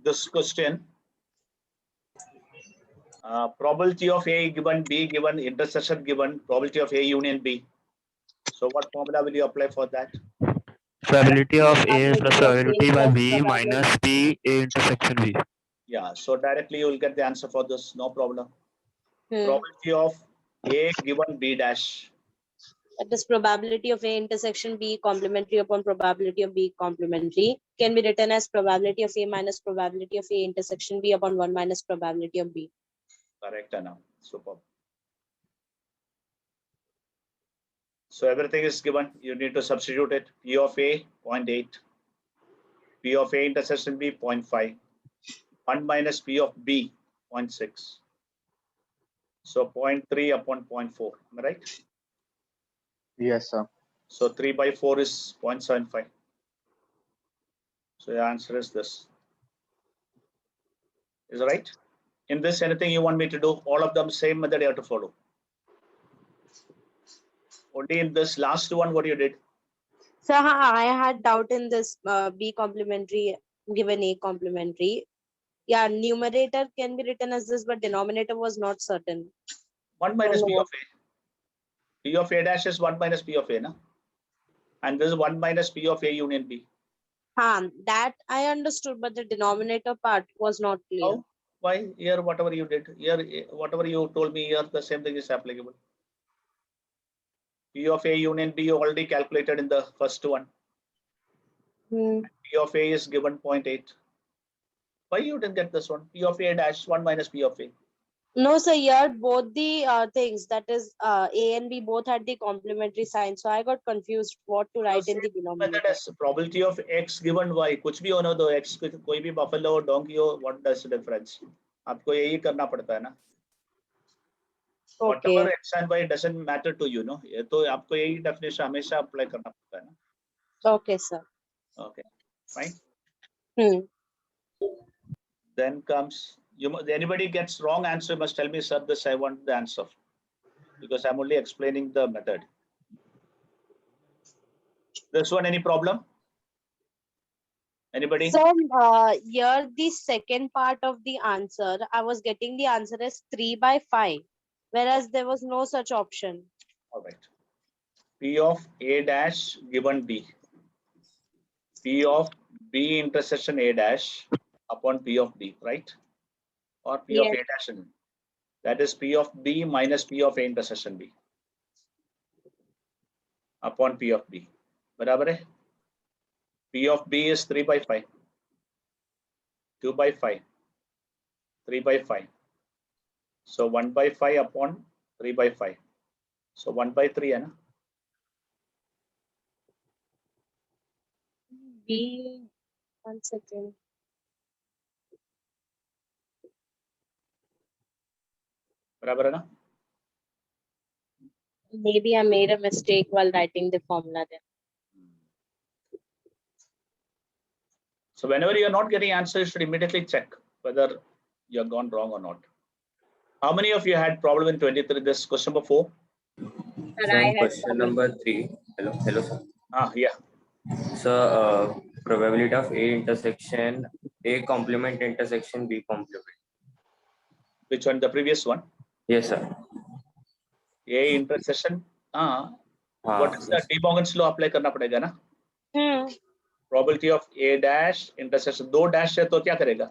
this question, probability of A given, B given, intersection given, probability of A union B. So what formula will you apply for that? Probability of A plus Probability of probability by A B plus minus B A intersection B. Yeah, so directly you will get the answer for this, no problem. Hmm. Probability of A given B dash. That is probability of A intersection B complementary upon probability of B complementary can be written as probability of A minus probability of A intersection B upon 1 minus probability of B. Correct, Anna. Super. So everything is given. You need to substitute it. P of A 0.8. P of A intersection B 0.5. 1 minus P of B 0.6. So 0.3 upon 0.4. Am I right? Yes, sir. So 3 by 4 is 0.75. So the answer is this. Is it right? In this, anything you want me to do? All of them same method you have to follow. Only in this last one, what you did? So I had doubt in this B complementary given A complementary. Yeah, numerator can be written as this, but denominator was not certain. 1 minus Don't P know of A. P of A dash is 1 minus P of A, na? And this is 1 minus P of A union B. That I understood, but the denominator part was not clear. Oh, why? Here, whatever you did, here, whatever you told me here, the same thing is applicable. P of A union B you already calculated in the first one. Hmm. P of A is given 0.8. Why you didn't get this one? P of A dash 1 minus P of A. No, sir, here both the things, that is A and B both had the complementary sign. So I got confused what to write in the Method denominator. as probability of X given Y. कुछ भी होना दो X कोई भी buffalo or donkey हो, what does the difference? आपको यही करना पड़ता है ना? Okay. Whatever X and Y doesn't matter to you, no? ये तो आपको यही definition हमेशा apply करना पड़ता है ना? Okay, sir. Okay, fine. Hmm. Then comes anybody gets wrong answer must tell me, sir, this I want the answer, because I'm only explaining the method. This one, any problem? Anybody? So here the second part of the answer, I was getting the answer as 3 by 5, whereas there was no such option. All right. P of A dash given B. P of B intersection A dash upon P of B, right? Or P of Yes. A dash. That is P of B minus P of A intersection B upon P of B. बराबर है? P of B is 3 by 5. 2 by 5. 3 by 5. So 1 by 5 upon 3 by 5. So 1 by 3 है ना? B, 1 second. बराबर है ना? Maybe I made a mistake while writing the formula there. So whenever you are not getting answer, you should immediately check whether you have gone wrong or not. How many of you had problem in 23? This question number 4. Sir, I had Question number 3. Hello, sir. Yeah. So, probability of A intersection, A complement intersection B complement. Which one? The previous one. Yes, sir. A intersection. What is the yes. De Morgan's law apply करना पड़ेगा ना? Probability of A dash intersection. दो dash है तो क्या करेगा?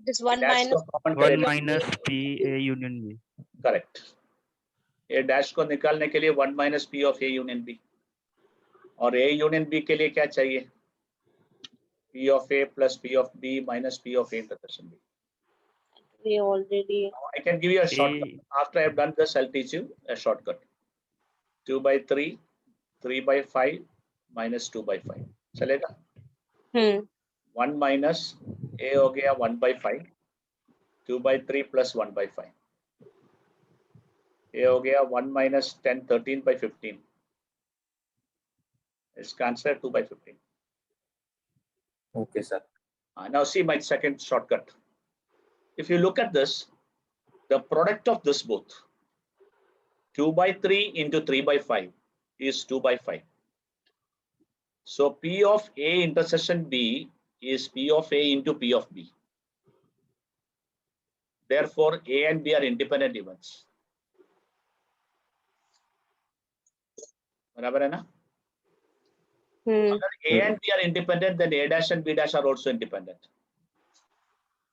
This 1 dash minus को common 1 करेगा. minus P A union B. Correct. A dash को निकालने के लिए 1 minus P of A union B. और A union B के लिए क्या चाहिए? P of A plus P of B minus P of A intersection B. we already. I can give you a shortcut. After I have done this, I'll teach you a shortcut. 2 by 3, 3 by 5 minus 2 by 5. चलेगा? 1 minus A हो गया 1 by 5. 2 by 3 plus 1 by 5. A हो गया 1 minus 10, 13 by 15. इसका answer 2 by 15. Okay, sir. Now see my second shortcut. If you look at this, the product of this both, 2 by 3 into 3 by 5 is 2 by 5. So P of A intersection B is P of A into P of B. Therefore, A and B are independent events. बराबर है ना? अगर A and B are independent, then A dash and B dash are also independent.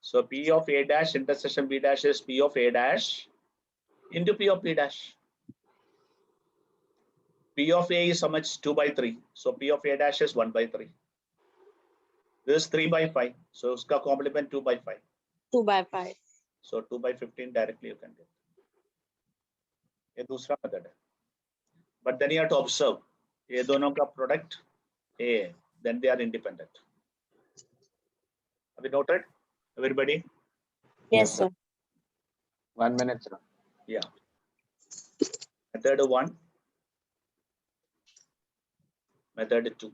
So P of A dash intersection B dash is P of A dash into P of B dash. P of A is how much? 2 by 3. So P of A dash is 1 by 3. This is 3 by 5. So uska complement 2 by 5. 2 by 5. So 2 by 15 directly you can get. ये दूसरा method है. But then you have to observe ये दोनों का product A, then they are independent. Have you noted, everybody? Yes, sir. 1 minute, sir. Yeah. Method 1. Method 2.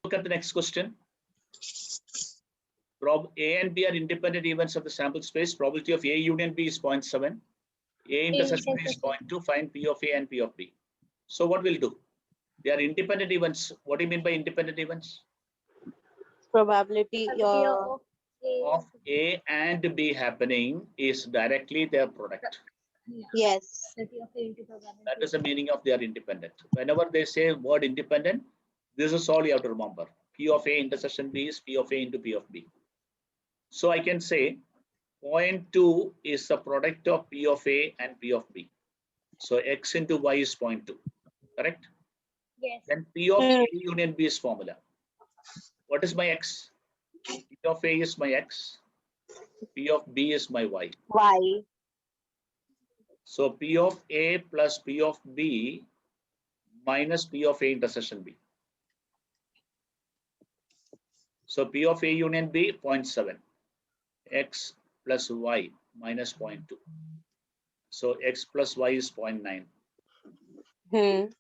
Look at the next question. A and B are independent events of the sample space. Probability of A union B is 0.7. A intersection B is 0.2. Find P of A and P of B. So what we'll do? They are independent events. What do you mean by independent events? Probability Of A and B happening is directly their product. yes. That is the meaning of they are independent. Whenever they say word independent, this is all you have to remember. P of A intersection B is P of A into P of B. So I can say 0.2 is the product of P of A and P of B. So X into Y is 0.2, correct? Yes. Then P of A union B is formula. What is my X? P of A is my X. P of B is my Y. Y. So P of A plus P of B minus P of A intersection B. So P of A union B 0.7. X plus Y minus 0.2. So X plus Y is 0.9.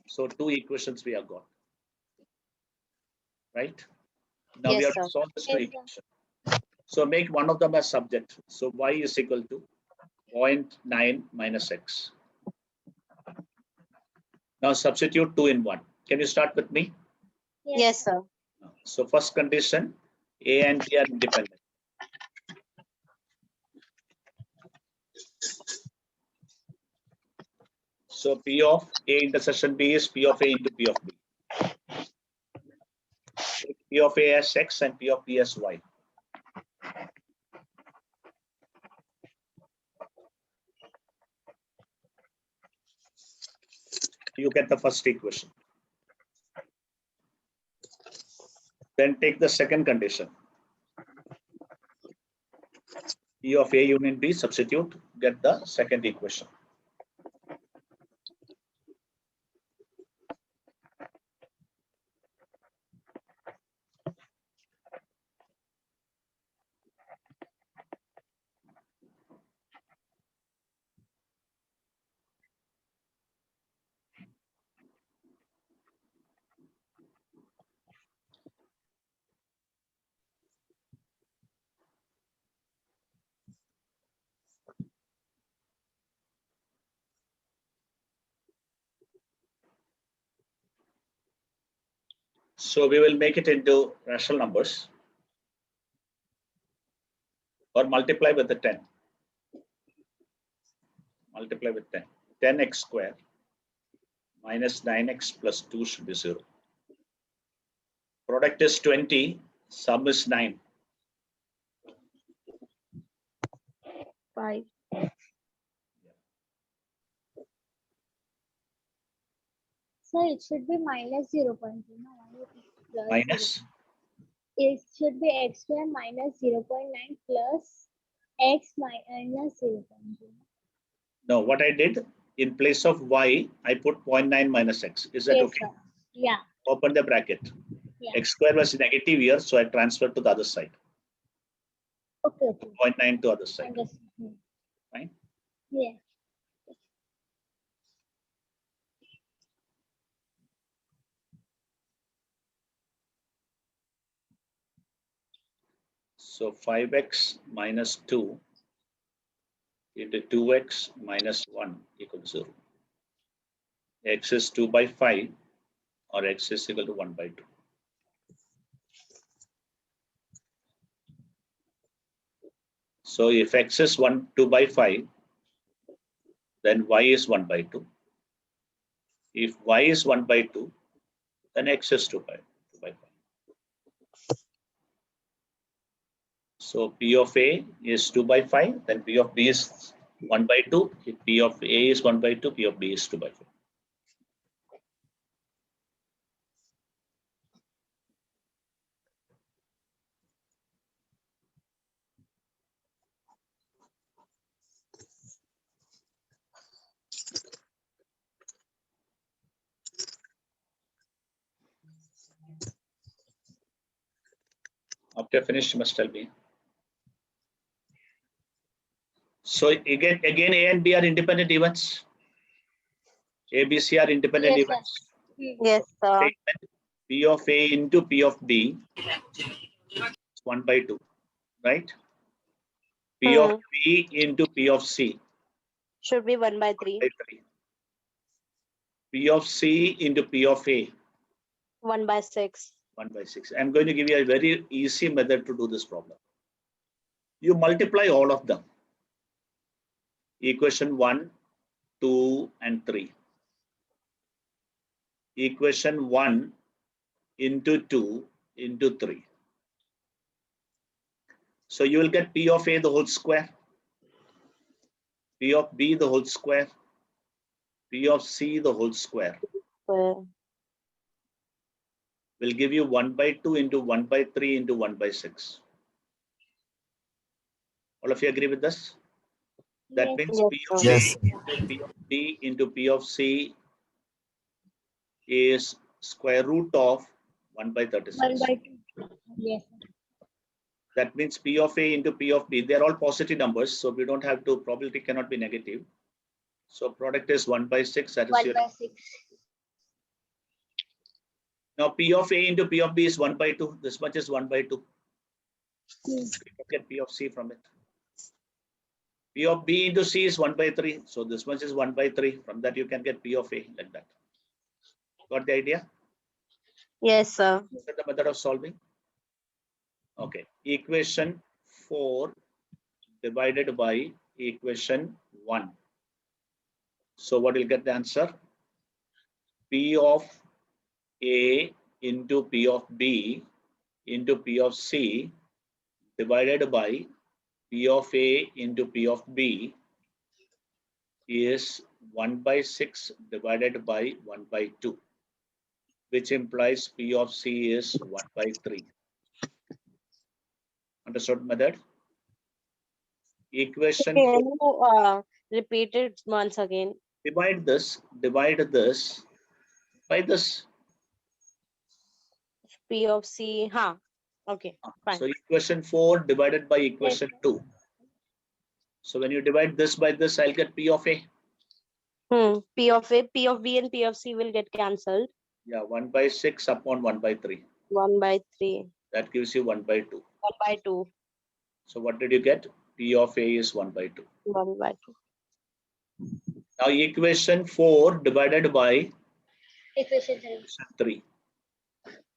So 2 equations we have got. Right? Now Yes, we have sir. to solve this 2 Yes, sir. equation. So make one of them as subject. So Y is equal to 0.9 minus X. Now substitute 2 in 1. Can you start with me? Yes, sir. So first condition, A and B are independent. So P of A intersection B is P of A into P of B. P of A as X and P of B as Y. You get the first equation. Then take the second condition. P of A union B, substitute, get the second equation. So we will make it into rational numbers or multiply with the 10. Multiply with 10. 10x square minus 9x plus 2 should be 0. Product is 20, sum is 9. 5. So it should be minus 0.2. No, why is it plus Minus? 0.2? It should be x square minus 0.9 plus x minus 0.2. No, what I did, in place of y, I put 0.9 minus x. Is that Yes, okay? sir. Yeah. Open the bracket. Yeah. X square was negative here, so I transferred to the other side. Okay. Okay. 0.9 to other side. Understood. Fine. Yeah. So 5x minus 2 into 2x minus 1 equal to 0. X is 2 by 5 or x is equal to 1 by 2. So if x is 2 by 5, then y is 1 by 2. If y is 1 by 2, then x is 2 by 5. So P of A is 2 by 5, then P of B is 1 by 2. If P of A is 1 by 2, P of B is 2 by 5. After finish, you must tell me. So again, A and B are independent events. A, B, C are independent Yes, sir. events. Yes, sir. Statement P of A into P of B is 1 by 2, right? P of B into P of C Should be 1 by 3. by 3. P of C into P of A 1 by 6. 1 by 6. I'm going to give you a very easy method to do this problem. You multiply all of them. Equation 1, 2, and 3. Equation 1 into 2 into 3. So you will get P of A the whole square, P of B the whole square, P of C the whole square. Well, Will give you 1 by 2 into 1 by 3 into 1 by 6. All of you agree with this? That Yes. means Yes, P of sir. A Yes. into P of B into P of C is square root of 1 by 36. 1 by 2. Yes. That means P of A into P of B, they're all positive numbers, so we don't have to, probability cannot be negative. So product is 1 by 6, that is 1 your. by 6. Now P of A into P of B is 1 by 2, this much is 1 by 2. You can get P of C from it. P of B into C is 1 by 3, so this much is 1 by 3, from that you can get P of A like that. Got the idea? Yes, sir. Is that the method of solving? Okay, equation 4 divided by equation 1. So what will get the answer? P of A into P of B into P of C divided by P of A into P of B is 1 by 6 divided by 1 by 2, which implies P of C is 1 by 3. Understood method? Equation Can 4. you repeat it once again? Divide this by this. P of C. Ha. Okay. Fine. So equation 4 divided by equation 2. So when you divide this by this, I'll get P of A. P of A, P of B, and P of C will get cancelled. Yeah, 1 by 6 upon 1 by 3. 1 by 3. That gives you 1 by 2. 1 by 2. So what did you get? P of A is 1 by 2. 1 by 2. Now equation 4 divided by Equation 3. 3.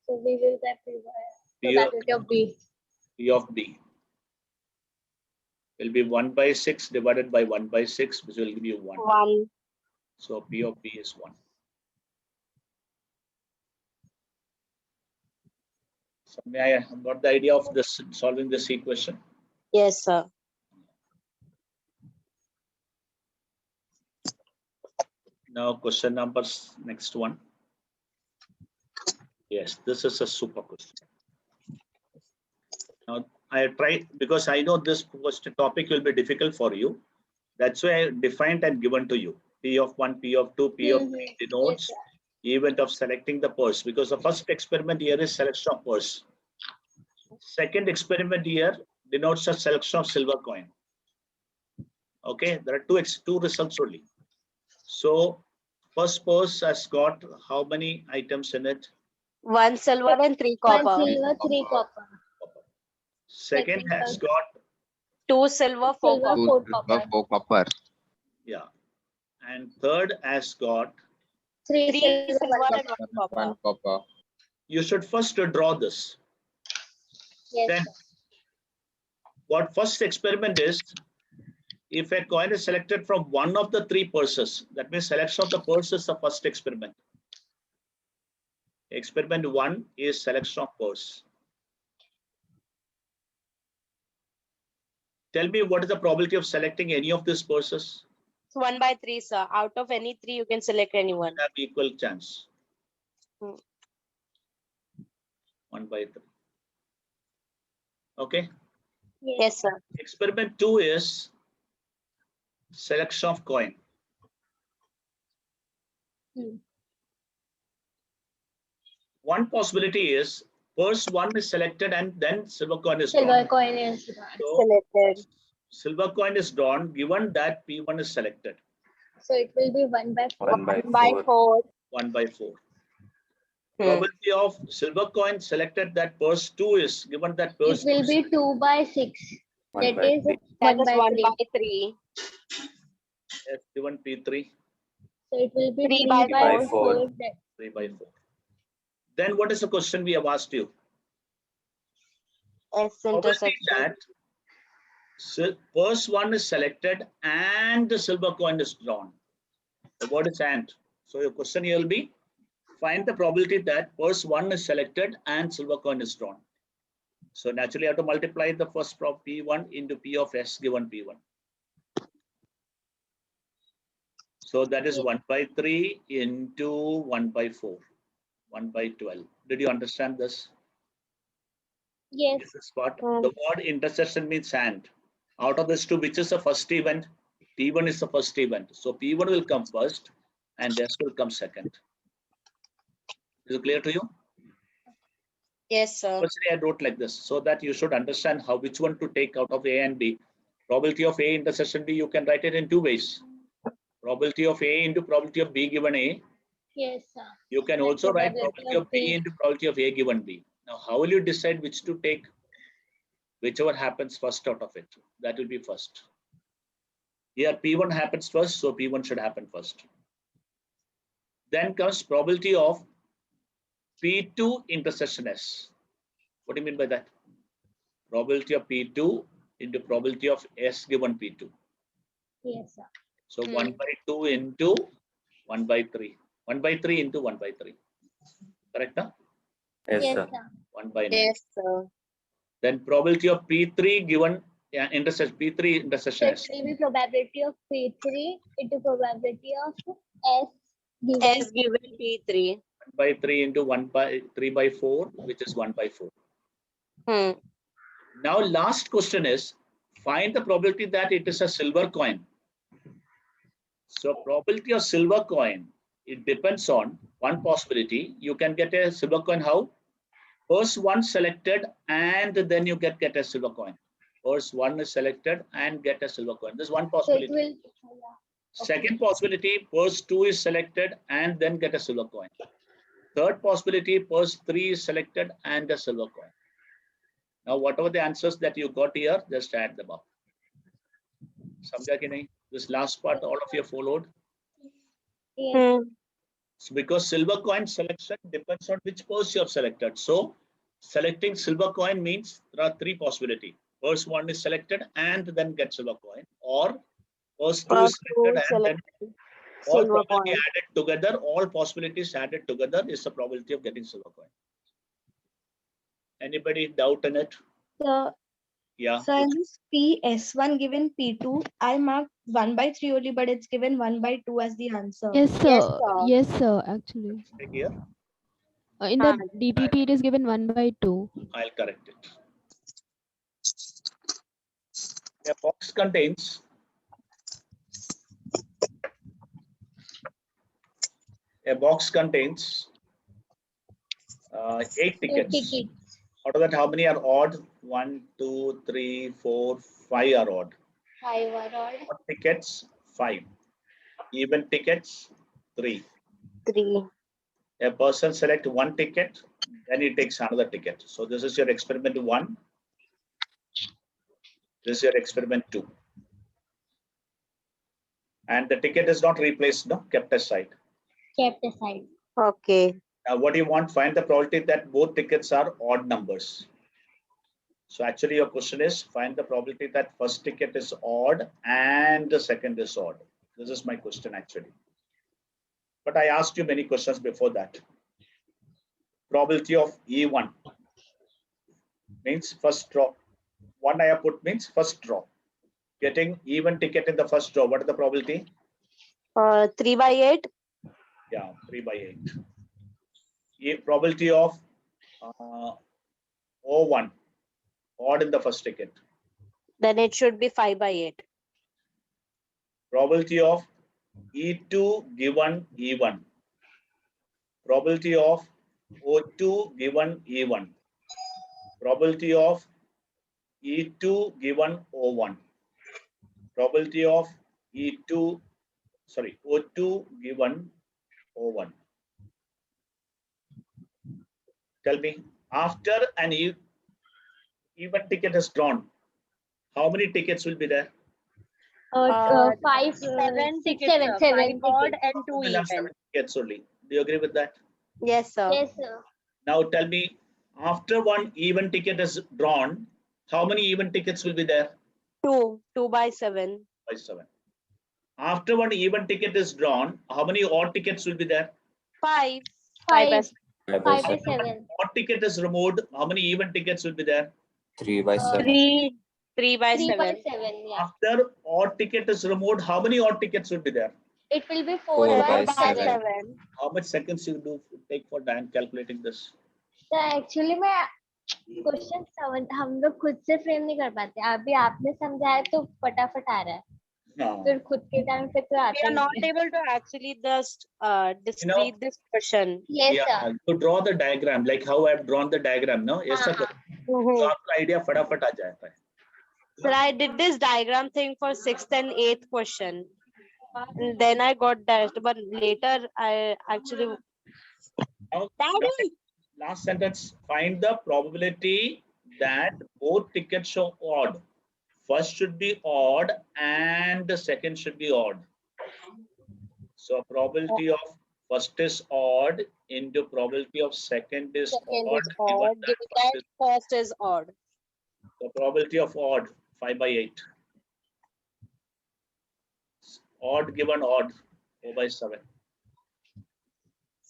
So we will get probability of B. P of B will be 1 by 6 divided by 1 by 6, which will give you 1. 1. So P of B is 1. So may I have got the idea of this solving this equation? Yes, sir. Now question numbers, next one. Yes, this is a super question. Now I tried, because I know this question topic will be difficult for you. That's why I defined and given to you. P of 1, P of 2, P of 3 denotes event of selecting the purse, because the first experiment here is selection of purse. Second experiment here denotes a selection of silver coin. Okay, there are two results only. So first purse has got how many items in it? 1 silver and 3 copper. 1 silver, 3 copper. Second has got 2 silver, 4 Silver, copper. 4 2 copper. silver, 4 copper. Yeah. And third has got, 3 3 silver, silver 1 and 1 copper. copper. 1 copper. you should first draw this. Yes, Then sir. what first experiment is, if a coin is selected from one of the 3 purses, that means selection of the purse is the first experiment. Experiment 1 is selection of purse. Tell me what is the probability of selecting any of these purses? It's 1 by 3, sir. Out of any 3, you can select anyone. Have equal chance. Hmm. 1 by 3. Okay. Yes, sir. Experiment 2 is selection of coin. One possibility is purse 1 is selected and then silver coin is Silver drawn. coin is drawn. So Selected. silver coin is drawn given that P1 is selected. So it will be 1 by 4. 1 by 1 by 4. 4. 1 by 4. Hmm. Probability of silver coin selected that purse 2 is given that It purse 2 will is be 2 by 6. 1 That by is 3. That 1 is by 1 3. by 3. given P3, So it will be 3 3 by by 4. 4. 3 by 4. Then what is the question we have asked you? S Probability intersection. that purse 1 is selected and the silver coin is drawn. The word is and. So your question here will be, find the probability that purse 1 is selected and silver coin is drawn. So naturally you have to multiply the first prop P1 into P of S given P1. So that is 1 by 3 into 1 by 4, 1 by 12. Did you understand this? Yes. This is what the word intersection means and. Out of these two, which is the first event? P1 is the first event. So P1 will come first and S will come second. Is it clear to you? Yes, sir. Firstly, I wrote like this so that you should understand how which one to take out of A and B. Probability of A intersection B, you can write it in 2 ways. Probability of A into probability of B given A. Yes, sir. You can And also write probability probability of B into probability of A given B. Now, how will you decide which to take? Whichever happens first out of it, that will be first. Here P1 happens first, so P1 should happen first. Then comes probability of P2 intersection S. What do you mean by that? Probability of P2 into probability of S given P2. Yes, sir. So 1 by 2 into 1 by 3. 1 by 3 into 1 by 3. Correct? Huh? Yes, Yes, sir. sir. 1 by 9. Yes, sir. Then probability of P3 given intersection P3 So intersection it S. will be probability of P3 into probability of S given. S given P3. 1 by 3 into 1 by 3 by 4, which is 1 by 4. Hmm. Now last question is, find the probability that it is a silver coin. So probability of silver coin, it depends on one possibility. You can get a silver coin how? First one selected and then you get a silver coin. First one is selected and get a silver coin. This is one So it possibility. will. Second possibility, purse 2 is selected and then get a silver coin. Third possibility, purse 3 is selected and a silver coin. Now, whatever the answers that you got here, just add them up. Samjha ki nahi? This last part, all of you followed. Yes. So because silver coin selection depends on which purse you have selected. So selecting silver coin means there are 3 possibilities. Purse 1 is selected and then get silver coin, or purse 2 is selected and then all Silver probability coin. added together, all possibilities added together is the probability of getting silver coin. Anybody doubt in it? So, Yeah. so in this PS1 given P2, I marked 1 by 3 only, but it's given 1 by 2 as the answer. Yes, sir. Yes, sir. Yes, sir. Actually, Take here. in the DPP it is given 1 by 2. I'll correct it. A box contains a box contains 8 tickets. Out of that, how many are odd? 1, 2, 3, 4, 5 are odd. 5 are odd. Odd tickets, 5. Even tickets, 3. 3. A person select 1 ticket, then he takes another ticket. So this is your experiment 1. This is your experiment 2. And the ticket is not replaced, no, kept aside. Kept aside. Okay. Now, what do you want? Find the probability that both tickets are odd numbers. So actually your question is find the probability that first ticket is odd and the second is odd. This is my question actually. But I asked you many questions before that. Probability of E1 means first draw. One I have put means first draw. Getting even ticket in the first draw. What is the probability? 3 by 8. Yeah, 3 by 8. Probability of O1, odd in the first ticket. Then it should be 5 by 8. Probability of E2 given E1. Probability of O2 given E1. Probability of E2 given O1. Probability of O2 given O1. Tell me, after an even ticket is drawn, how many tickets will be there? 5, 7 6, tickets, 7, sir. 7 5 odd tickets. and 2 We'll have even. 7 tickets only. Do you agree with that? Yes, sir. Yes, sir. Now tell me, after one even ticket is drawn, how many even tickets will be there? 2 by 7. By 7. After one even ticket is drawn, how many odd tickets will be there? 5. 5 by 5, 5 by 5 by 7. 7. Odd ticket is removed, how many even tickets will be there? 3 by 7. 3 by 3 by 7. 7, yeah. After odd ticket is removed, how many odd tickets will be there? It will be 4 4 by by 7. 7. How much seconds you do take for Dan calculating this? तो actually मैं question हम लोग खुद से frame नहीं कर पाते. अभी आपने समझाया तो फटाफट आ रहा है. No. फिर खुद के टाइम पे तो We आता are ही not नहीं. able to actually just discrete this question. Yes, sir. To draw the diagram, like how I have drawn the diagram, no? Yes, sir. तो आपका idea फटाफट आ जाता है. Sir, I did this diagram thing for 6th and 8th question. And then I got that, but later I actually. Now, Daddy! last sentence, find the probability that both tickets show odd. First should be odd and the second should be odd. So probability of first is odd into probability of second is Second odd. is odd, given that first is odd. The probability of odd 5 by 8. Odd given odd 4 by 7.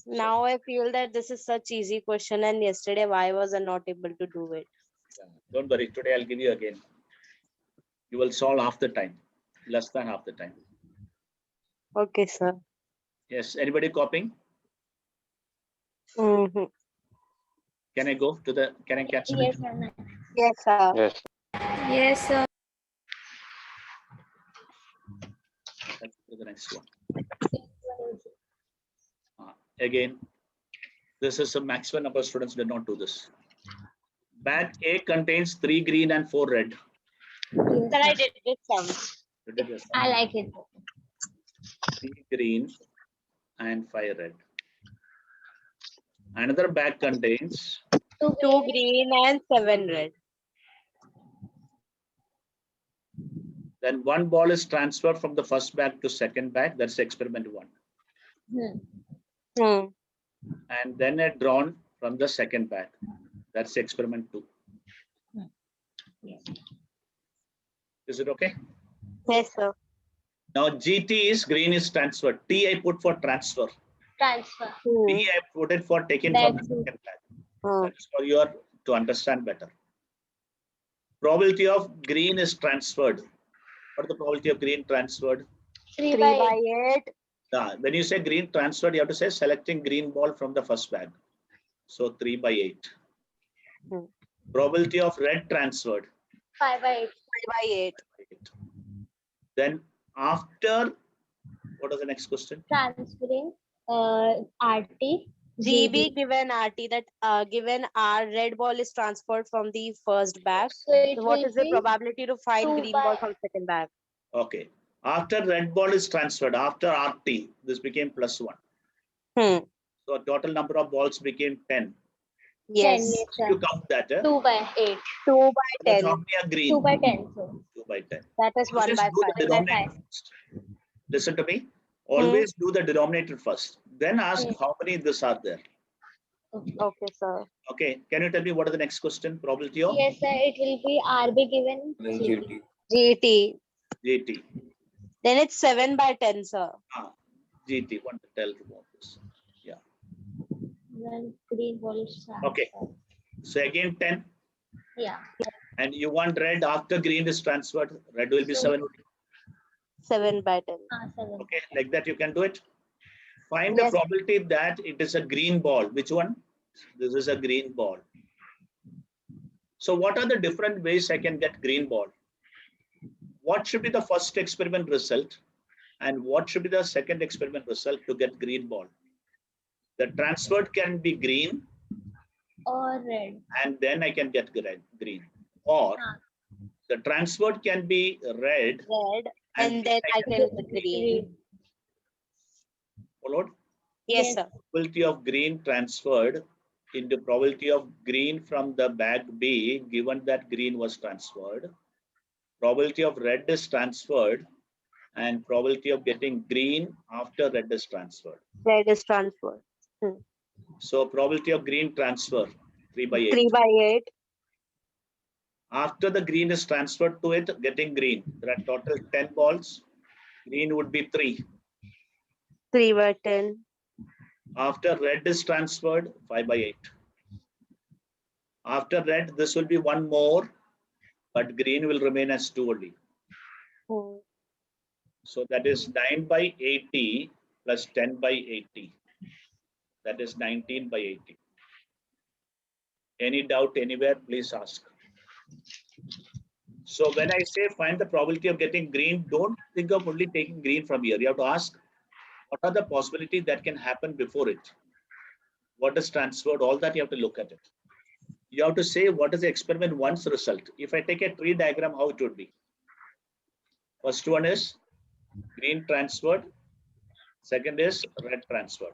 Now I feel that this is such easy question, and yesterday why was I not able to do it? Yeah. Don't worry, today I'll give you again. You will solve half the time, less than half the time. Okay, sir. Yes, anybody copying? Mhm. Can I go to the, can I catch it? Yes, sir. Yes, sir. Yes. Yes, sir. Let's go to the next one. Again, this is a maximum number of students did not do this. Bag A contains 3 green and 4 red. Sir, I did this sum. You did this. I like it. 3 green and 5 red. Another bag contains 2 green and 7 red. then 1 ball is transferred from the first bag to second bag. That's experiment 1. And then a drawn from the second bag. That's experiment 2. Is it okay? Yes, sir. Now GT is green is transferred. T I put for transfer. Transfer. P I put it for taking from the That's second bag. That's for your to understand better. Probability of green is transferred. What is the probability of green transferred? 3 3 by by 8. When you say green transferred, you have to say selecting green ball from the first bag. So 3 by 8. Probability of red transferred. 5 by 8. 5 by 8. Then after, what is the next question? Transferring RT. GB given RT, that given our red ball is transferred from the first bag. So it What will is the be probability to find 2 green by- ball from second bag? Okay. After red ball is transferred, after RT, this became +1. So total number of balls became 10. 10, Yes. yes, sir. You count that. 2 by 8. 2 by That's 10. how many are green? 2 by 10. So by 10. That is 1 Always by do the 5. denominator first. Listen to me. Always do the denominator first. Then ask how many this are there. Okay, sir. Okay. Can you tell me what is the next question? Probability of Yes, sir. It will be RB given GT. GT. GT. Then it's 7 by 10, sir. GT. Want to tell about this? Yeah. When green ball is transferred. Okay. So again 10. Yeah. And you want red after green is transferred. Red will be 7. 7 by 10. 7. Okay. Like that you can do it. Find the Yes. probability that it is a green ball. Which one? This is a green ball. So what are the different ways I can get green ball? What should be the first experiment result? And what should be the second experiment result to get green ball? The transferred can be green Or red. and then I can get green. Or the transferred can be red Red. And then I can get green. Followed? Yes, sir. Probability of green transferred into probability of green from the bag B given that green was transferred. Probability of red is transferred and probability of getting green after red is transferred. Red is transferred. So probability of green transfer 3 by 8. 3 by 8. After the green is transferred to it, getting green. There are total 10 balls. Green would be 3. 3 by 10. After red is transferred, 5 by 8. After red, this will be 1 more, but green will remain as 2 only. So that is 9 by 80 plus 10 by 80. That is 19 by 80. Any doubt anywhere, please ask. So when I say find the probability of getting green, don't think of only taking green from here. You have to ask, what are the possibilities that can happen before it? What is transferred? All that you have to look at it. You have to say what is the experiment 1's result. If I take a tree diagram, how it would be? First one is green transferred. Second is red transferred.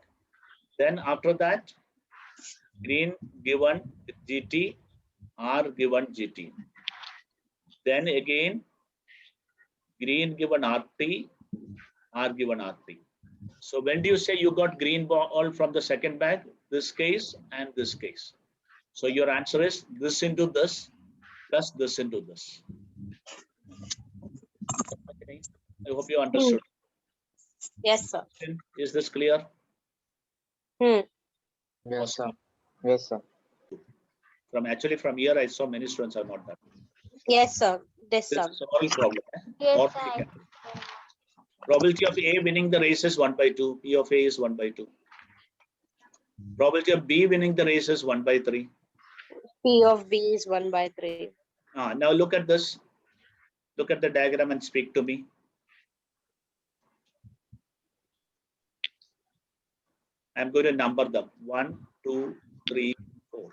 Then after that, green given GT, R given GT. Then again, green given RT, R given RT. So when do you say you got green ball from the second bag? This case and this case. So your answer is this into this plus this into this. Okay. I hope you understood. Yes, sir. Is this clear? Yes, sir. Yes, sir. From here, I saw many students are not done. Yes, sir. This This sum. is all problem. Yes, Or sir. probability of A winning the race is 1 by 2. P of A is 1 by 2. Probability of B winning the race is 1 by 3. P of B is 1 by 3. Now look at this. Look at the diagram and speak to me. I'm going to number them. 1, 2, 3, 4.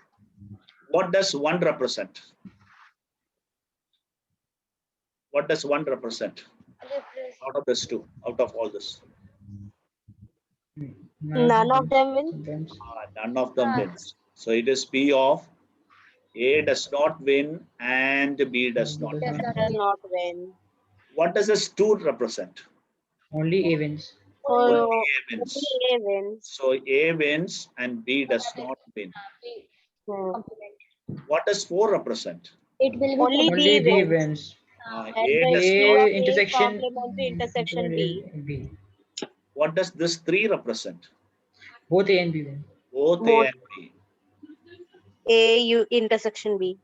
What does 1 represent? What does 1 represent? Out of this 2, out of all this. None of them win. None of them wins. So it is P of A does not win and B does not win. Does not win. What does this 2 represent? Only A wins. Only Oh, A wins. A wins. So A wins and B does not win. What does 4 represent? It will be Only Only B B wins. wins. And A the does A not. of A A intersection. complementary intersection B. B. What does this 3 represent? Both A and B win. Both A Both. and B. A U intersection B.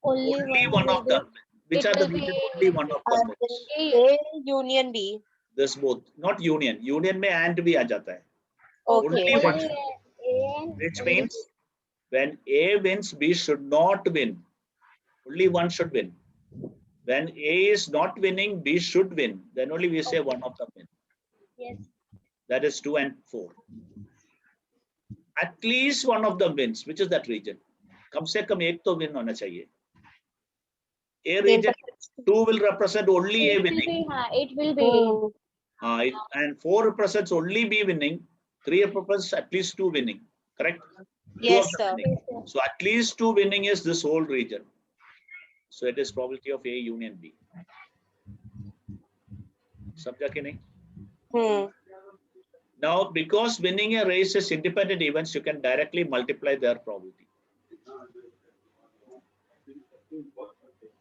only One of them. Which it are the will be- only one of them? A union B. This both. Not union. Union में and भी आ जाता है. Okay. Only one. only A and Which means when A wins, B should not win. Only one should win. When A is not winning, B should win. Then only we say one of them win. yes. That is 2 and 4. At least one of them wins. Which is that region? कम से कम एक तो win होना चाहिए. A region 2 will represent only A It will winning. be, it will be. And 4 represents only B winning. 3 represents at least 2 winning. Correct? Two Yes, of them sir. winning. So at least 2 winning is this whole region. So it is probability of A union B. समझा कि नहीं? Now, because winning a race is independent events, you can directly multiply their probability.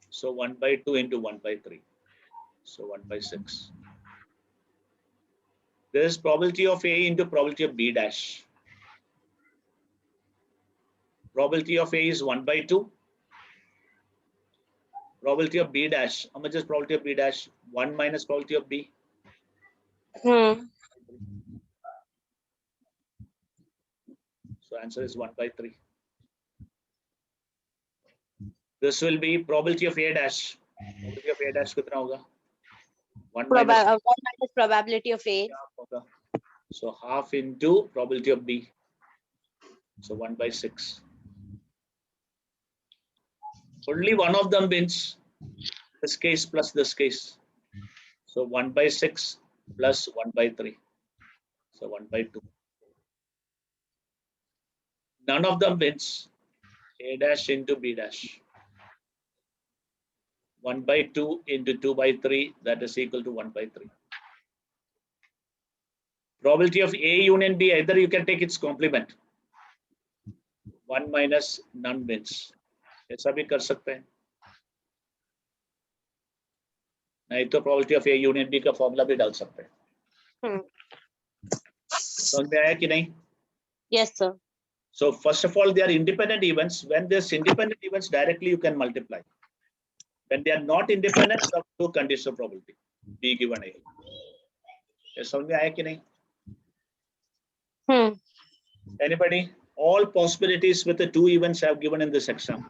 So 1 by 2 into 1 by 3. So 1 by 6. There is probability of A into probability of B dash. Probability of A is 1 by 2. Probability of B dash. How much is probability of B dash? 1 minus probability of B. So answer is 1 by 3. This will be probability of A dash. Probability of A dash कितना होगा? 1 minus probability of A. So half into probability of B. So 1 by 6. Only one of them wins. This case plus this case. So 1 by 6 plus 1 by 3. So 1 by 2. None of them wins. A dash into B dash. 1 by 2 into 2 by 3, that is equal to 1 by 3. Probability of A union B, either you can take its complement. 1 minus none wins. ऐसा भी कर सकते हैं. नहीं तो probability of A union B का formula भी डाल सकते हैं. समझ में आया कि नहीं? Yes, sir. So first of all, they are independent events. When there's independent events, directly you can multiply. When they are not independent, you have two conditional probability. B given A. ये समझ में आया कि नहीं? Anybody? All possibilities with the two events I have given in this exam.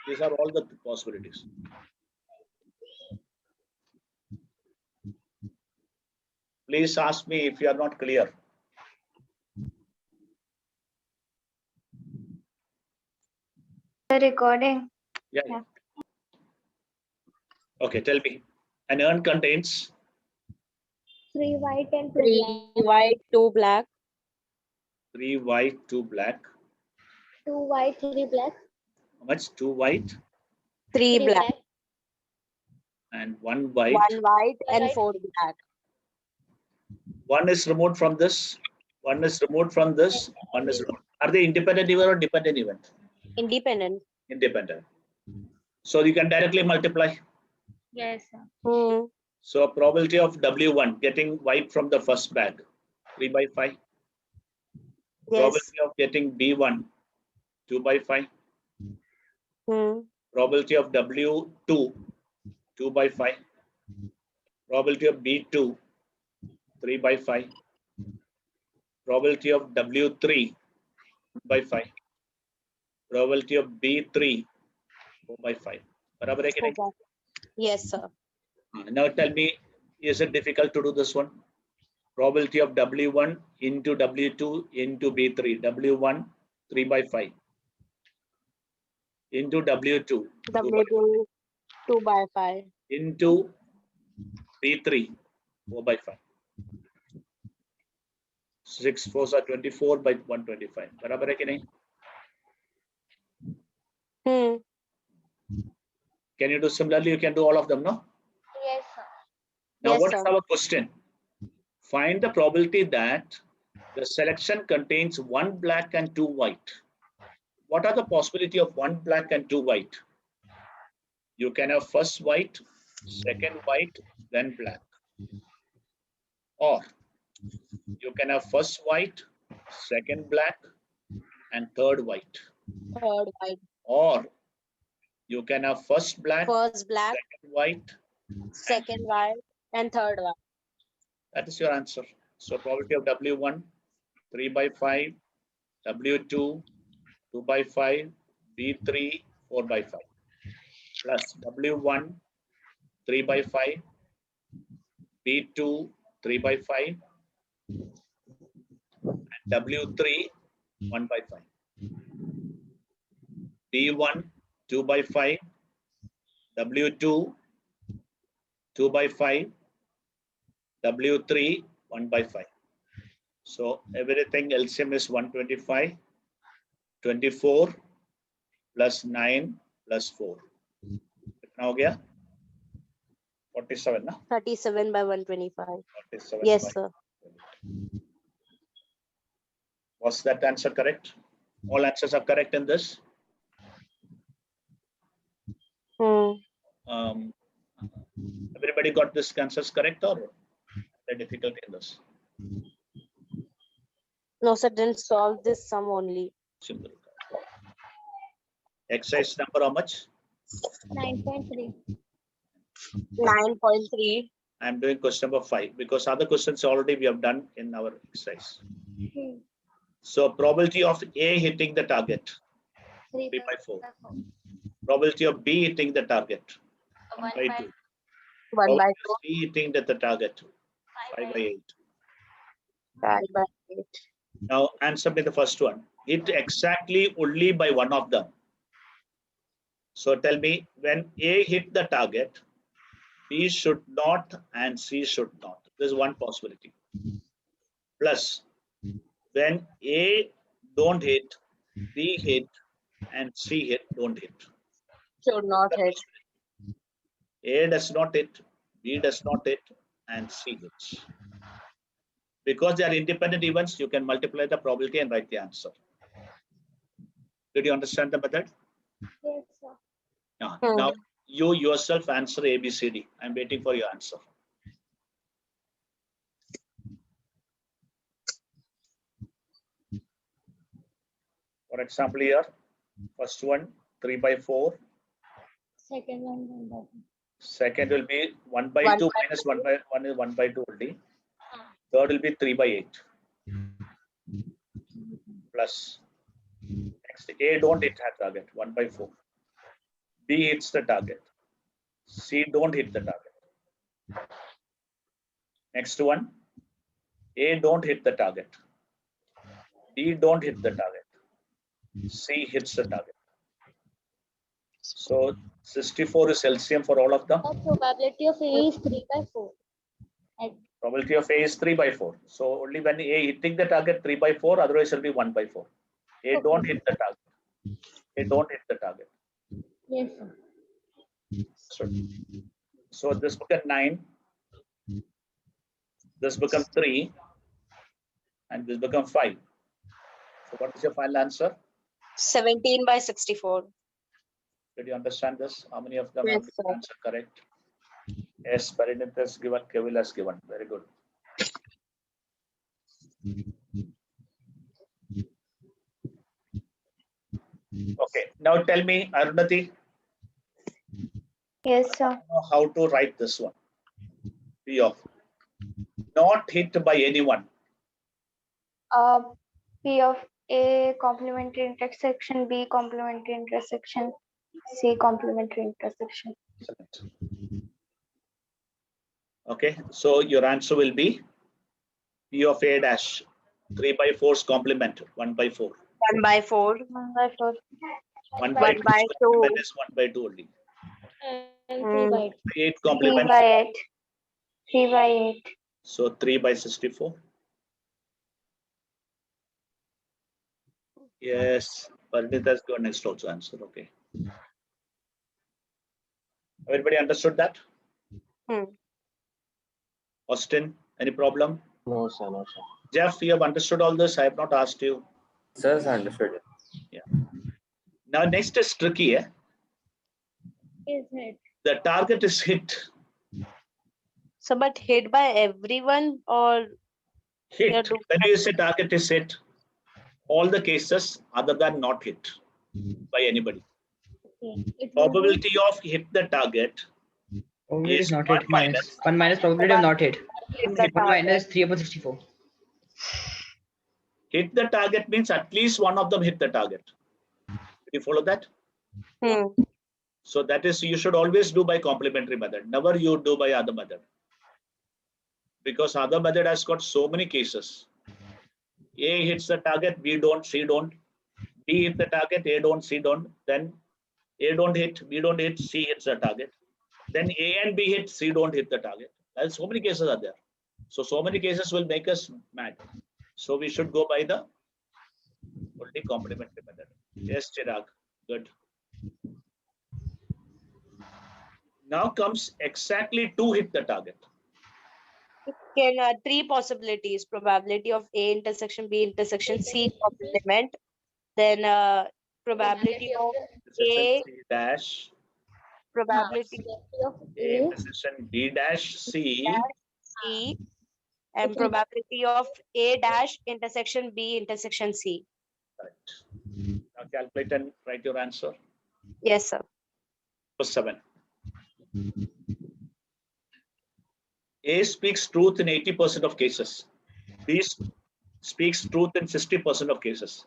These are all the possibilities. Please ask me if you are not clear. The recording. Yeah. Okay, tell me. An urn contains 3 white and 2 3 black. white, 2 black. 3 white, 2 black. 2 white, 3 black. How much? 2 white 3 black. and 1 white. 1 white and White. 4 black. One is removed from this. One is removed from this. One is removed. Are they independent event or dependent event? Independent. Independent. So you can directly multiply. Yes, sir. So probability of W1 getting white from the first bag, 3 by 5. Yes. Probability of getting B1, 2 by 5. Probability of W2, 2 by 5. Probability of B2, 3 by 5. Probability of W3, 2 by 5. Probability of B3, 4 by 5. बराबर है कि नहीं? Yes, sir. Now tell me, is it difficult to do this one? Probability of W1 into W2 into B3. W1, 3 by 5. Into W2, W2, 2 by 5. into B3, 4 by 5. 6 4s are 24 by 125. बराबर है कि नहीं? Can you do similarly? You can do all of them, no? Yes, sir. Now, Yes, what is sir. our question? Find the probability that the selection contains 1 black and 2 white. What are the possibility of 1 black and 2 white? You can have first white, second white, then black. Or you can have first white, second black, and third white. Third white. Or you can have first black, First black, second white. second white, and third white. That is your answer. So probability of W1, 3 by 5, W2, 2 by 5, B3, 4 by 5, plus W1, 3 by 5, B2, 3 by 5, and W3, 1 by 5. B1, 2 by 5, W2, 2 by 5, W3, 1 by 5. So everything LCM is 125, 24 plus 9 plus 4. हो गया 47 ना 37 by 125. 47 Yes, by- sir. Was that answer correct? All answers are correct in this. Everybody got this answers correct or the difficulty in this? No, sir, didn't solve this sum only. Simple. Exercise number how much? 9.3. 9.3. I'm doing question number 5 because other questions already we have done in our exercise. So probability of A hitting the target 3 by 4. Probability of B hitting the target 1 by 2. 1 by 2. C hitting the target 5 by 8. 5 by 8. Now answer me the first one. Hit exactly only by one of them. So tell me, when A hit the target, B should not and C should not. There's one possibility. Plus, when A don't hit, B hit, and C hit, don't hit. Should not hit. A does not hit, B does not hit, and C hits. Because they are independent events, you can multiply the probability and write the answer. Did you understand the method? Yes, sir. Now you yourself answer A, B, C, D. I'm waiting for your answer. For example, here, first one, 3 by 4. Second one, 1 by 2. Second will be 1 by 2 minus 1 by 1 is 1 by 2 only. Third will be 3 by 8. Plus. Next, A don't hit that target, 1 by 4. B hits the target. C don't hit the target. Next one, A don't hit the target. D don't hit the target. C hits the target. So 64 is LCM for all of them. The probability of A is 3 by 4. Probability of A is 3 by 4. So only when A hitting the target 3 by 4, otherwise it will be 1 by 4. A don't hit the target. A don't hit the target. Yes, sir. So this becomes 9. This becomes 3. And this becomes 5. So what is your final answer? 17 by 64. Did you understand this? How many of them Yes, have sir. the answer correct? Yes, Parinit has given, Kevil has given. Very good. Okay, now tell me, Arunati, Yes, sir. how to write this one. P of not hit by anyone. P of A complementary intersection, B complementary intersection, C complementary intersection. Excellent. Okay, so your answer will be P of A dash 3 by 4's complement 1 by 4. 1 by 4. 1 by 4. 1 1 by 2. is 1 by 2 only. And 3 by 8. 8 3 complement. by 8. 3 by 8. So 3 by 64. Yes, Parinit has got next also answer. Okay. Everybody understood that? Austin, any problem? No, sir, no, sir. Jeff, you have understood all this. I have not asked you. Sir, understood it. Yeah. Now next is tricky. Is hit. The target is hit. So, but hit by everyone or Hit. When you say target is hit, all the cases other than not hit by anybody. Okay. It will be Probability of hit the target Probability is is not 1 hit. Minus 1 minus probability of not hit. hit the 1 minus target. 3 upon 64. hit the target means at least one of them hit the target. Do you follow that? So that is, you should always do by complementary method. Never you do by other method. Because other method has got so many cases. A hits the target, B don't, C don't. B hit the target, A don't, C don't. Then A don't hit, B don't hit, C hits the target. Then A and B hit, C don't hit the target. And so many cases are there. So many cases will make us mad. So we should go by the only complementary method. Yes, Chirag. Good. Now comes exactly to hit the target. Can three possibilities: probability of A intersection B intersection C complement, then probability of A, C dash, probability of A A. intersection B dash C. C, and probability of A dash intersection B intersection C. Right. Now calculate and write your answer. Yes, sir. 7. A speaks truth in 80% of cases. B speaks truth in 60% of cases.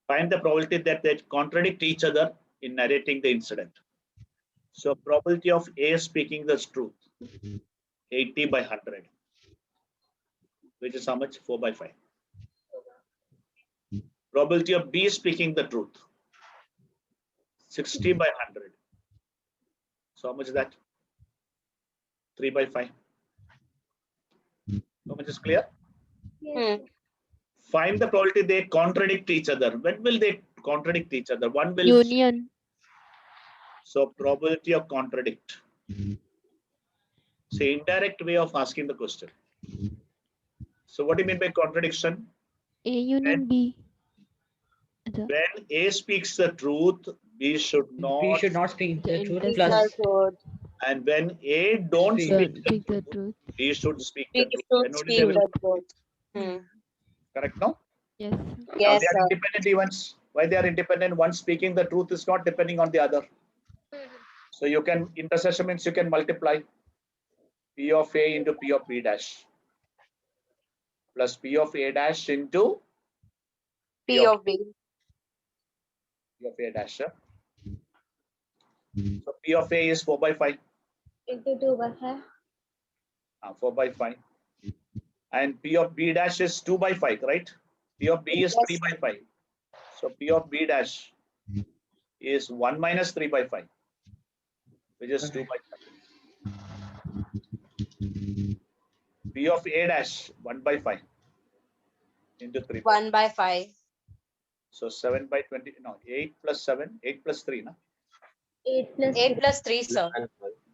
Find the probability that they contradict each other in narrating the incident. So probability of A speaking the truth, 80 by 100, which is how much? 4 by 5. Probability of B speaking the truth, 60 by 100. So how much is that? 3 by 5. How much is clear? Yes. Find the probability they contradict each other. When will they contradict each other? One will. Union. So probability of contradict. Say indirect way of asking the question. So what do you mean by contradiction? A union B. When A speaks the truth, B should not. We should not speak the truth. Intersection. Plus, And when A don't Speak speak the truth. B should speak the Speak truth. truth, Then only speak they will. the truth. Correct, no? Yes. Now Yes, they are sir. independent events. Why they are independent? One speaking the truth is not depending on the other. So you can, intersection means you can multiply P of A into P of B dash plus P of A dash into P of B. P of A dash. So P of A is 4 by 5. Into 2 by 5. 4 by 5. And P of B dash is 2 by 5, right? P of B is 3 by 5. So P of B dash is 1 minus 3 by 5, which is 2 by 5. P of A dash 1 by 5 into 3 by 1 by 5. So 7 by 20, no, 8 plus 7, 8 plus 3, no? 8 plus 8 plus 3, sir.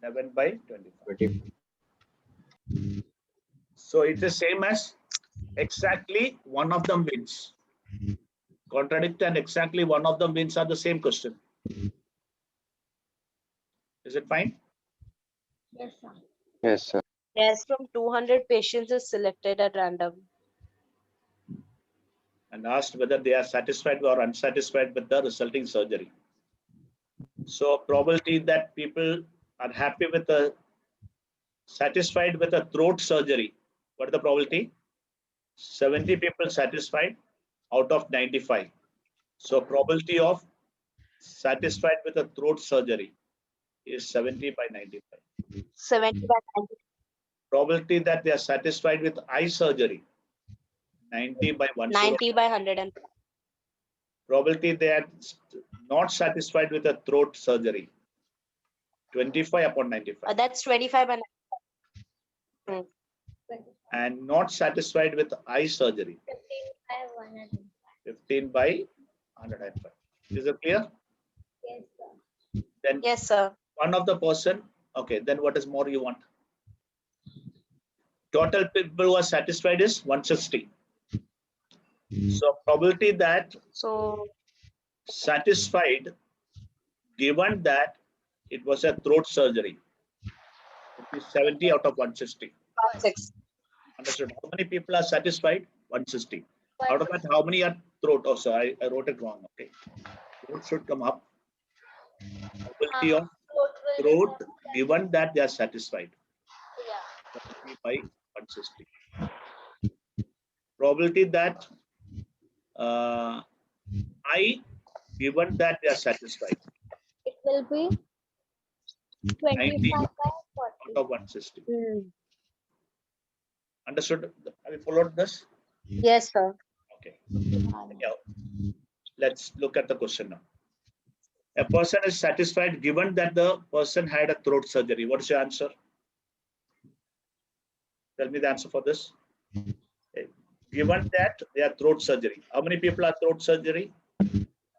11 by 25. So it's the same as exactly one of them wins. Contradict and exactly one of them wins are the same question. Is it fine? Yes, sir. Yes, sir. Yes, from 200 patients is selected at random. And asked whether they are satisfied or unsatisfied with the resulting surgery. So probability that people are happy with the satisfied with a throat surgery. What is the probability? 70 people satisfied out of 95. So probability of satisfied with a throat surgery is 70 by 95. 70 by 90. Probability that they are satisfied with eye surgery, 90 by 105. 90 by 100. Probability they are not satisfied with a throat surgery, 25 upon 95. That's 25 by 95. And not satisfied with eye surgery, 15 by 105. Is it clear? Yes, sir. Then Yes, sir. one of the person, okay, then what is more you want? Total people who are satisfied is 160. So probability that So satisfied, given that it was a throat surgery, it is 70 out of 160. 6. Understood? How many people are satisfied? 160. Out of that, how many are throat? Oh, sorry, I wrote it wrong. Okay. Throat should come up. Probability of throat, given that they are satisfied. 70 by 160. Probability that I, given that they are satisfied. It will be 25 by 40. Out of 160. Understood? Have you followed this? Yes, sir. Okay. Yeah. Let's look at the question now. A person is satisfied given that the person had a throat surgery. What is your answer? Tell me the answer for this. Okay. Given that they are throat surgery. How many people are throat surgery?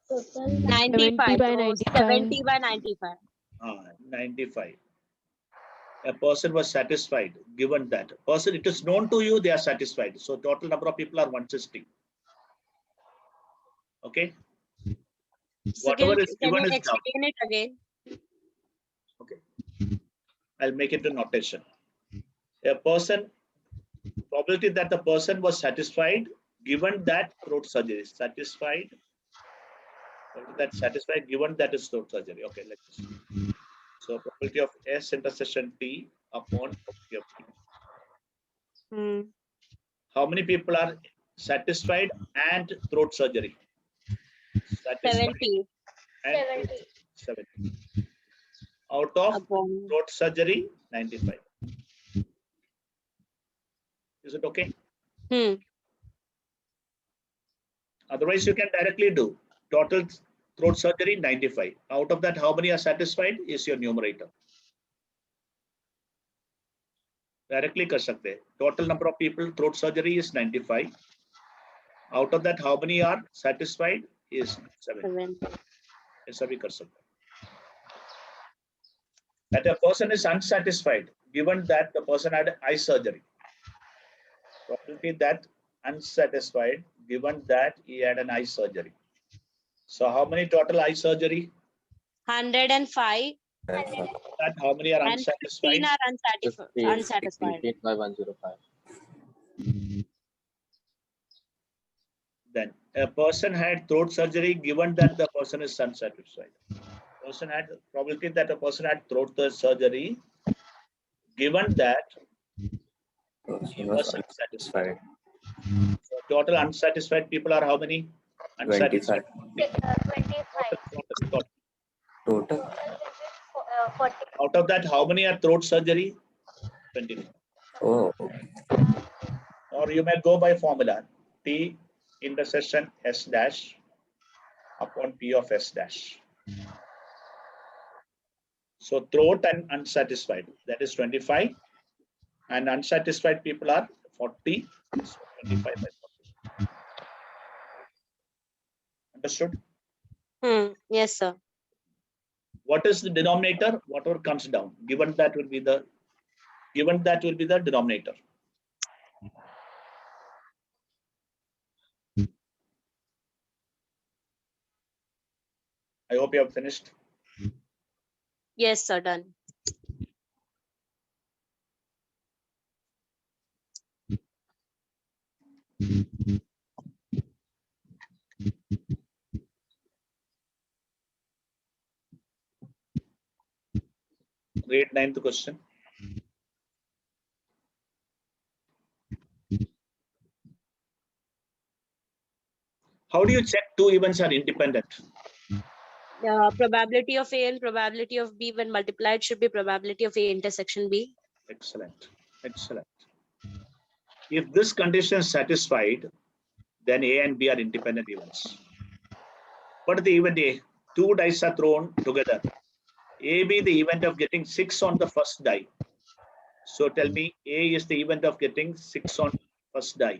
Total 95. 70 by So 95. 70 by 95. 95. A person was satisfied given that person, it is known to you they are satisfied. So total number of people are 160. Okay. So Whatever is can given you is down. explain it again? Okay. I'll make it a notation. A person, probability that the person was satisfied given that throat surgery is satisfied. That satisfied given that is throat surgery. Okay, let's see. So probability of S intersection T upon probability of T. How many people are satisfied and throat surgery? Satisfied 70 and 70. Out of upon. throat surgery, 95. Is it okay? Otherwise, you can directly do total throat surgery 95. Out of that, how many are satisfied is your numerator. Directly कर सकते हैं. Total number of people throat surgery is 95. Out of that, how many are satisfied is 7. ऐसा भी कर सकते हैं. That a person is unsatisfied given that the person had eye surgery. Probability that unsatisfied given that he had an eye surgery. So how many total eye surgery? 105 That how many are and unsatisfied? 15 are unsatisfied. 15 by 105. Then a person had throat surgery given that the person is unsatisfied. Person had probability that a person had throat surgery given that He he was was unsatisfied. unsatisfied. So total unsatisfied people are how many? Unsatisfied. 25. Total. 40. Out of that, how many are throat surgery? 25. Oh, Or you may go by formula T intersection S dash upon P of S dash. So throat and unsatisfied, that is 25, and unsatisfied people are 40. So 25 by 40. Understood? Yes, sir. What is the denominator? Whatever comes down. Given that will be the denominator. I hope you have finished. Yes, sir. Done. Read 9th question. How do you check two events are independent? Probability of A and probability of B when multiplied should be probability of A intersection B. Excellent. Excellent. If this condition is satisfied, then A and B are independent events. What is the event A? Two dice are thrown together. A be the event of getting 6 on the first die. So tell me, A is the event of getting 6 on first die.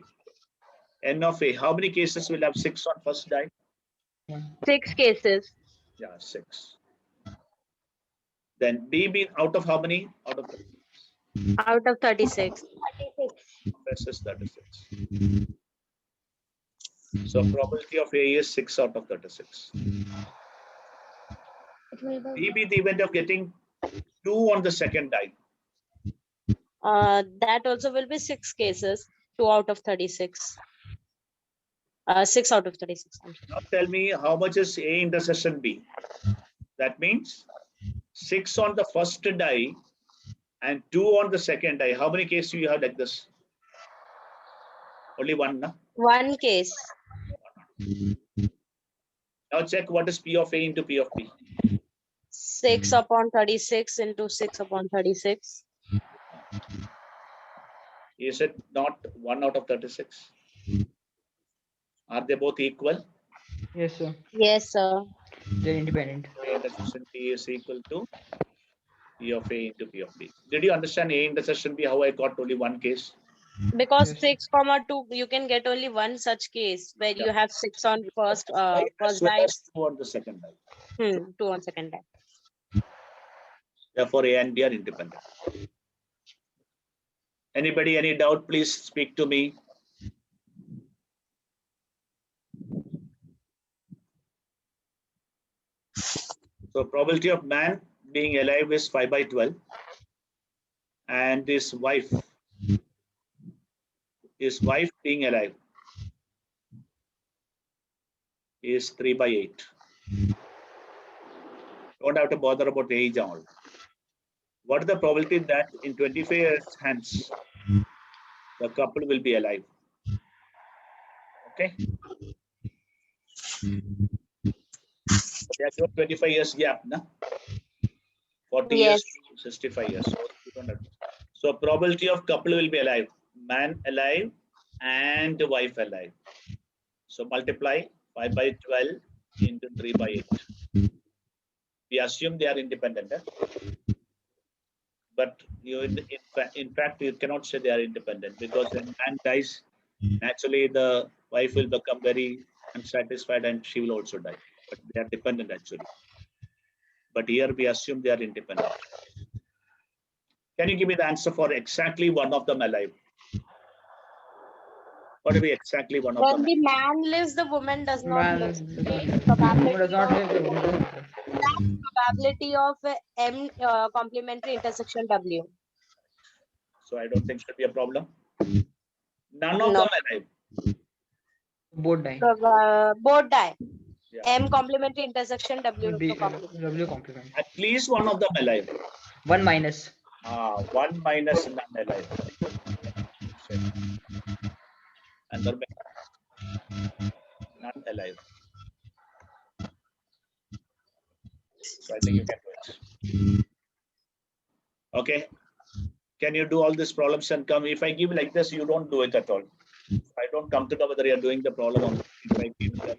N of A, how many cases will have 6 on first die? 6 cases. Yeah, 6. Then B be out of how many? Out of 36. Out of 36. 36. Versus 36. So probability of A is 6 out of 36. B be the event of getting 2 on the second die. That also will be 6 cases. 2 out of 36. 6 out of 36. Now tell me how much is A intersection B? That means 6 on the first die and 2 on the second die. How many cases do you have like this? Only one, no? 1 case. Now check what is P of A into P of B. 6 upon 36 into 6 upon 36. Is it not 1 out of 36? Are they both equal? Yes, sir. Yes, sir. They're independent. A intersection P is equal to P of A into P of B. Did you understand A intersection B, how I got only one case? Because Yes. 6 comma 2, you can get only one such case where you have 6 on first As first well die, as 2 on the second die. 2 on second die. Therefore, A and B are independent. Anybody, any doubt, please speak to me. So probability of man being alive is 5 by 12. And his wife being alive is 3 by 8. Don't have to bother about age and all. What is the probability that in 25 years hence the couple will be alive? Okay. They have got 25 years gap, na? 40 years to 65 years. So, you don't have to. So probability of couple will be alive. Man alive and wife alive. So multiply 5 by 12 into 3 by 8. We assume they are independent. But you, in fact, you cannot say they are independent because when man dies, naturally the wife will become very unsatisfied and she will also die. But they are dependent actually. But here we assume they are independent. Can you give me the answer for exactly one of them alive? What will be exactly one of them? When the man lives, the woman does not Man live. does not live. The woman does not live. The woman does not live. Probability of M complementary intersection W. So I don't think should be a problem. None of No. them alive. Both die. Both die. Yeah. M complementary intersection W. Will be complement. W complement. At least one of them alive. 1 minus. 1 minus none alive. And none alive. So I think you can do it. Okay. Can you do all these problems and come? If I give like this, you don't do it at all. I don't come to know whether you are doing the problem or if I give the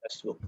test book.